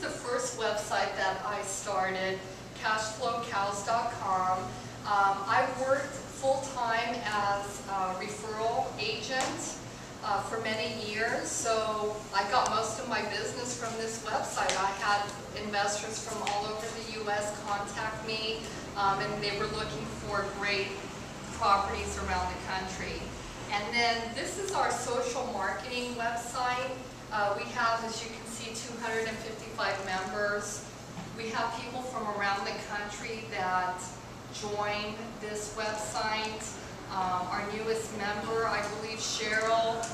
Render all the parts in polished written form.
the first website that I started, cashflowcows.com. I worked full-time as a referral agent for many years, so I got most of my business from this website. I had investors from all over the U.S. contact me, and they were looking for great properties around the country. And then this is our social marketing website. We have, as you can see, 255 members. We have people from around the country that join this website. Our newest member, I believe Cheryl,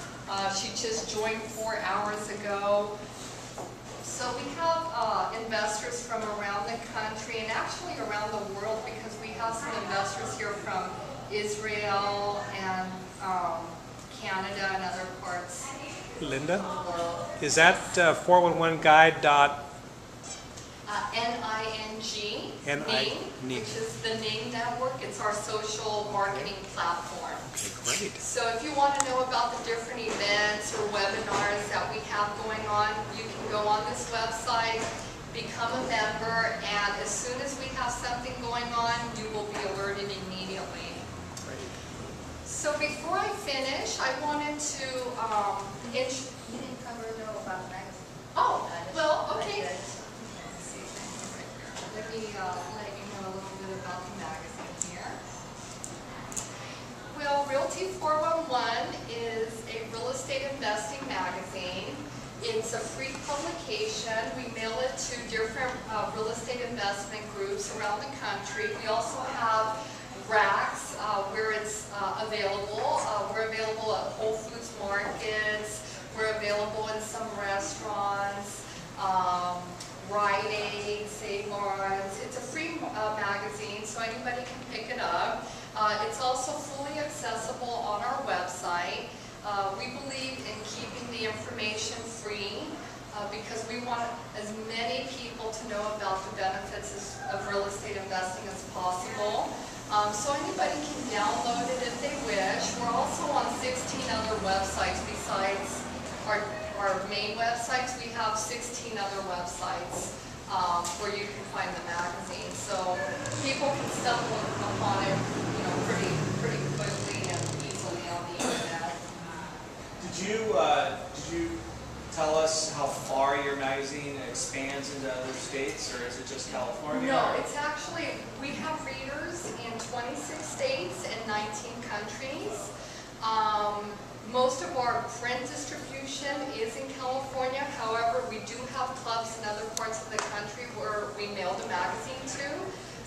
she just joined 4 hours ago. So we have investors from around the country and actually around the world, because we have some investors here from Israel and Canada and other parts. Linda, is that 411guide dot Ning, which is the Ning network. It's our social marketing platform. Okay, great. So if you want to know about the different events or webinars that we have going on, you can go on this website, become a member, and as soon as we have something going on, you will be alerted immediately. Great. So before I finish, I wanted to You didn't cover though about magazine. oh, well, okay. Let me let you know a little bit about the magazine here. Well, Realty 411 is a real estate investing magazine. It's a free publication. We mail it to different real estate investment groups around the country. We also have racks where it's available. We're available at Whole Foods markets. We're available in some restaurants, Rite Aid, Save-Ons. It's a free magazine, so anybody can pick it up. It's also fully accessible on our website. We believe in keeping the information free because we want as many people to know about the benefits of real estate investing as possible. So anybody can download it if they wish. We're also on 16 other websites besides our main websites. We have 16 other websites where you can find the magazine. So people can stumble upon it, pretty quickly and easily on the internet. Did you tell us how far your magazine expands into other states, or is it just California? No, it's actually, we have readers in 26 states and 19 countries. Most of our print distribution is in California. However, we do have clubs in other parts of the country where we mail the magazine to,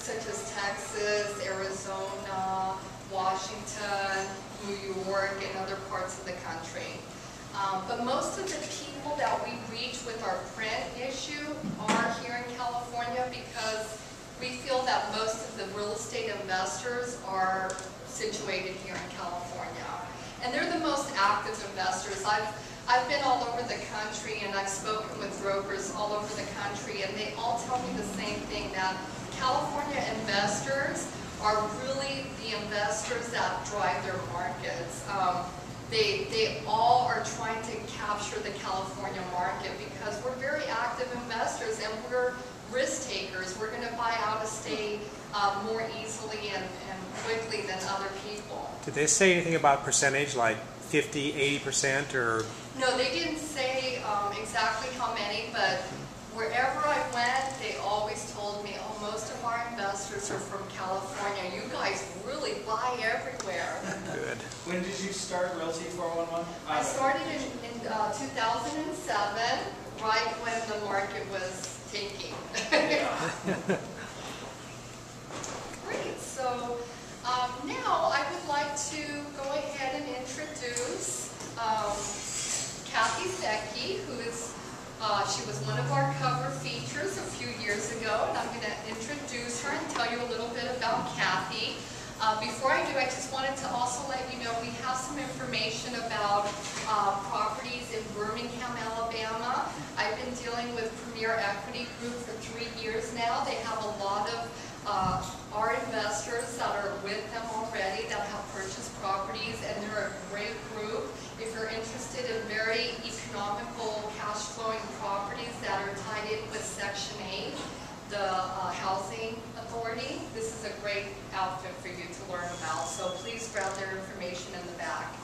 such as Texas, Arizona, Washington, New York, and other parts of the country. But most of the people that we reach with our print issue are here in California because we feel that most of the real estate investors are situated here in California. And they're the most active investors. I've been all over the country and I've spoken with brokers all over the country, and they all tell me the same thing, that California investors are really the investors that drive their markets. They all are trying to capture the California market because we're very active investors and we're risk takers. We're going to buy out of state more easily and quickly than other people. Did they say anything about percentage, like 50, 80%, or? No, they didn't say exactly how many, but wherever I went, they always told me, oh, most of our investors are from California. You guys really buy everywhere. Good. When did you start Realty 411? I started in 2007, right when the market was taking. Great. So now I would like to go ahead and introduce Kathy Becky, who is she was one of our cover features a few years ago, and I'm going to introduce her and tell you a little bit about Kathy. Before I do, I just wanted to also let you know we have some information about properties in Birmingham, Alabama. I've been dealing with Premier Equity Group for 3 years now. They have a lot of our investors that are with them already that have purchased properties, and they're a great group. If you're interested in very economical cash flowing properties that are tied in with outfit for you to learn about. So please grab their information in the back.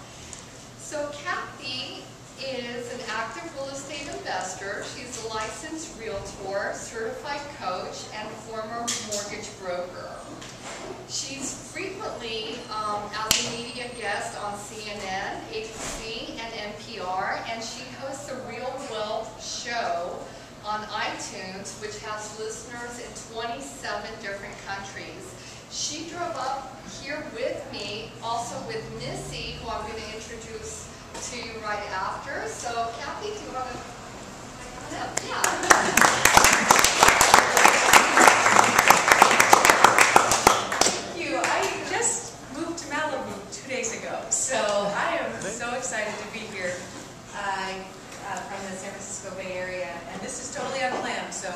So Kathy is an active real estate investor. She's a licensed realtor, certified coach, and former mortgage broker. She's frequently as a media guest on CNN, ABC, and NPR, and she hosts a Real Wealth show on iTunes, which has listeners in 27 different countries. She drove up here with me, also with Missy, who I'm going to introduce to you right after. So, Kathy, do you want to come up? Yeah. So I am so excited to be here from the San Francisco Bay Area, and this is totally unplanned. So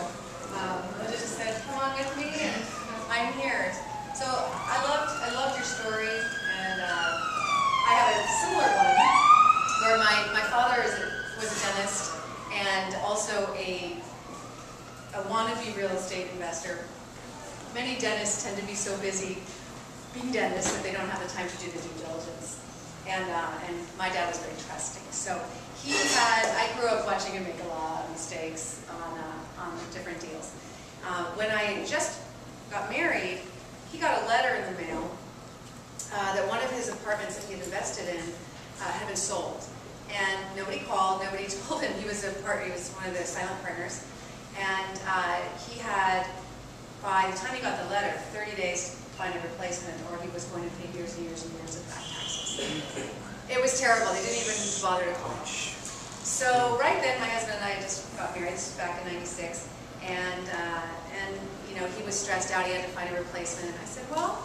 Linda just said, "Come on with me," and I'm here. So I loved your story, and I have a similar one where my father was a dentist and also a wannabe real estate investor. Many dentists tend to be so busy being dentists that they don't have the time to do the due diligence. And my dad was very trusting. So I grew up watching him make a lot of mistakes on different deals. When I just got married, he got a letter in the mail that one of his apartments that he had invested in had been sold. And nobody called, nobody told him. He was one of the silent partners. And he had, by the time he got the letter, 30 days to find a replacement, or he was going to pay years and years and years of back taxes. It was terrible. They didn't even bother to call. So right then, my husband and I just got married. This was back in '96, and you know, he was stressed out. He had to find a replacement, and I said, well,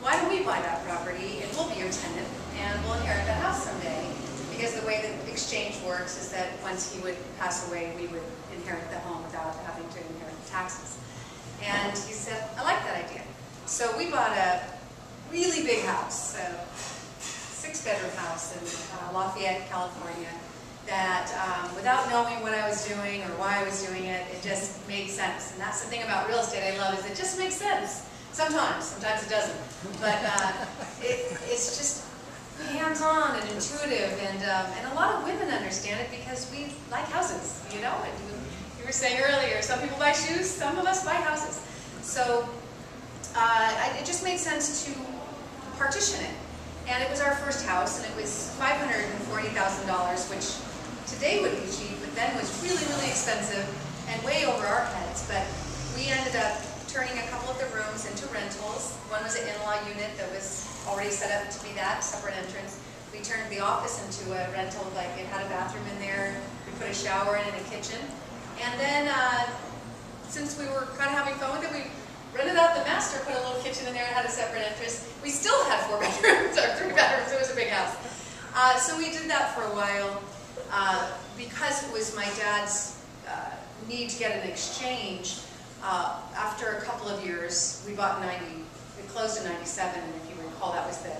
why don't we buy that property and we'll be your tenant and we'll inherit the house someday? Because the way the exchange works is that once he would pass away, we would inherit the home without having to inherit the taxes. And he said, I like that idea. So we bought a really big house, a 6-bedroom house in Lafayette, California, that without knowing what I was doing or why I was doing it, it just made sense. And that's the thing about real estate I love, is it just makes sense. Sometimes it doesn't. But it's just hands-on and intuitive, and a lot of women understand it because we like houses, you know? And you were saying earlier, some people buy shoes, some of us buy houses. So it just made sense to partition it. And it was our first house, and it was $540,000, which today would be cheap, but then was really, really expensive and way over our heads. But we ended up turning a couple of the rooms into rentals. One was an in-law unit that was already set up to be that, separate entrance. We turned the office into a rental, like it had a bathroom in there. We put a shower in and a kitchen. And then, since we were kind of having fun with it, we rented out the master, put a little kitchen in there, and had a separate entrance. We still had 4 bedrooms, or 3 bedrooms. It was a big house. So we did that for a while. Because it was my dad's need to get an exchange, after a couple of years, we bought in we closed in '97, and if you recall, that was the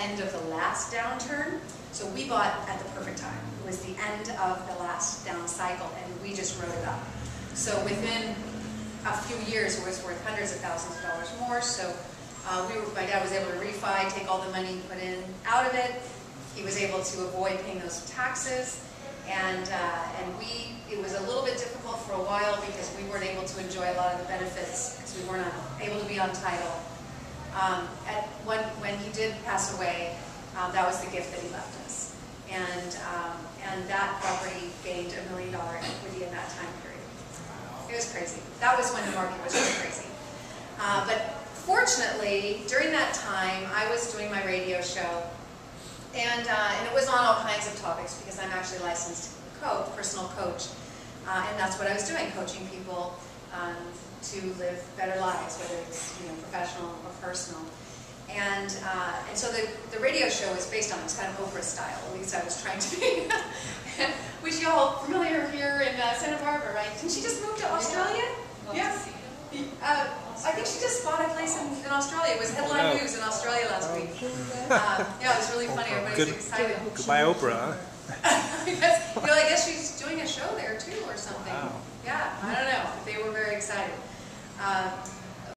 end of the last downturn. So we bought at the perfect time. It was the end of the last down cycle, and we just rode it up. So within a few years, it was worth hundreds of thousands of dollars more. So my dad was able to refi, take all the money he put in out of it. He was able to avoid paying those taxes, and it was a little bit difficult for a while because we weren't able to enjoy a lot of the benefits because we were not able to be on title. When he did pass away, that was the gift that he left us, and that property gained $1 million equity in that time period. It was crazy. That was when the market was really crazy. But fortunately, during that time, I was doing my radio show, and it was on all kinds of topics because I'm actually licensed personal coach, and that's what I was doing, coaching people to live better lives, whether it's professional or personal. And so the radio show was based on, it's kind of Oprah style, at least I was trying to be. Which y'all familiar here in Santa Barbara, right? Didn't she just move to Australia? Yeah. I think she just bought a place in Australia. It was headline news in Australia last week. Yeah, it was really funny. Everybody was excited. Goodbye, Oprah. I guess she's doing a show there too or something. Wow. Yeah, I don't know. They were very excited.